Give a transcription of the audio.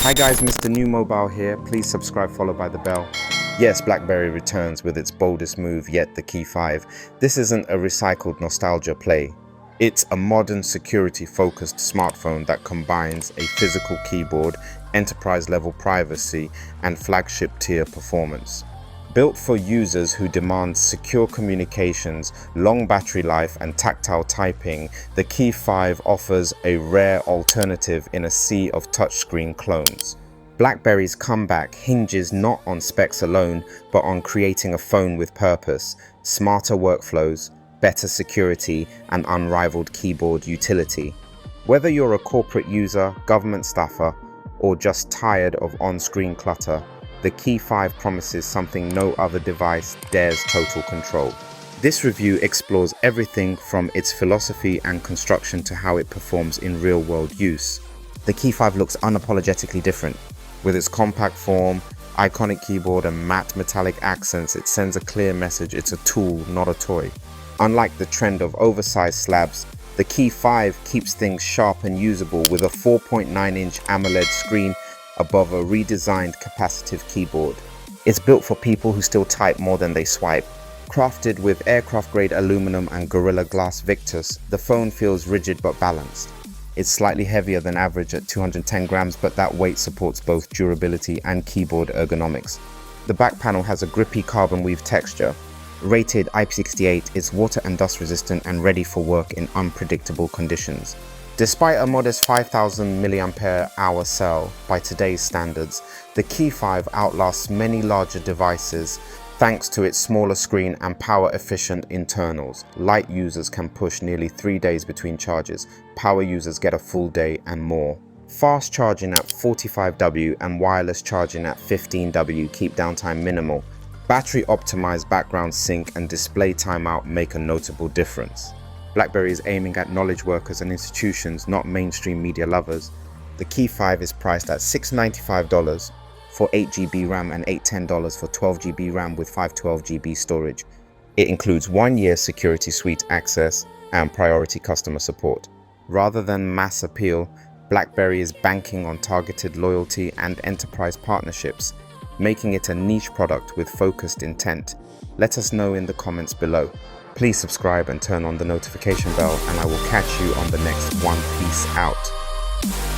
Hi guys, Mrnewmobile here. Please subscribe followed by the bell. Yes, Blackberry returns with its boldest move yet, the Key 5. This isn't a recycled nostalgia play. It's a modern security-focused smartphone that combines a physical keyboard, enterprise-level privacy, and flagship-tier performance. Built for users who demand secure communications, long battery life, and tactile typing, the Key 5 offers a rare alternative in a sea of touchscreen clones. Blackberry's comeback hinges not on specs alone, but on creating a phone with purpose, smarter workflows, better security, and unrivaled keyboard utility. Whether you're a corporate user, government staffer, or just tired of on-screen clutter, the Key 5 promises something no other device dares: total control. This review explores everything from its philosophy and construction to how it performs in real-world use. The Key 5 looks unapologetically different. With its compact form, iconic keyboard, and matte metallic accents, it sends a clear message: it's a tool, not a toy. Unlike the trend of oversized slabs, the Key 5 keeps things sharp and usable with a 4.9-inch AMOLED screen above a redesigned capacitive keyboard. It's built for people who still type more than they swipe. Crafted with aircraft-grade aluminum and Gorilla Glass Victus, the phone feels rigid but balanced. It's slightly heavier than average at 210 grams, but that weight supports both durability and keyboard ergonomics. The back panel has a grippy carbon weave texture. Rated IP68, it's water and dust resistant and ready for work in unpredictable conditions. Despite a modest 5,000 mAh cell by today's standards, the Key 5 outlasts many larger devices thanks to its smaller screen and power-efficient internals. Light users can push nearly 3 days between charges, power users get a full day and more. Fast charging at 45W and wireless charging at 15W keep downtime minimal. Battery-optimized background sync and display timeout make a notable difference. Blackberry is aiming at knowledge workers and institutions, not mainstream media lovers. The Key 5 is priced at $695 for 8GB RAM and $810 for 12GB RAM with 512GB storage. It includes 1-year security suite access and priority customer support. Rather than mass appeal, Blackberry is banking on targeted loyalty and enterprise partnerships, making it a niche product with focused intent. Let us know in the comments below. Please subscribe and turn on the notification bell, and I will catch you on the next One Piece Out.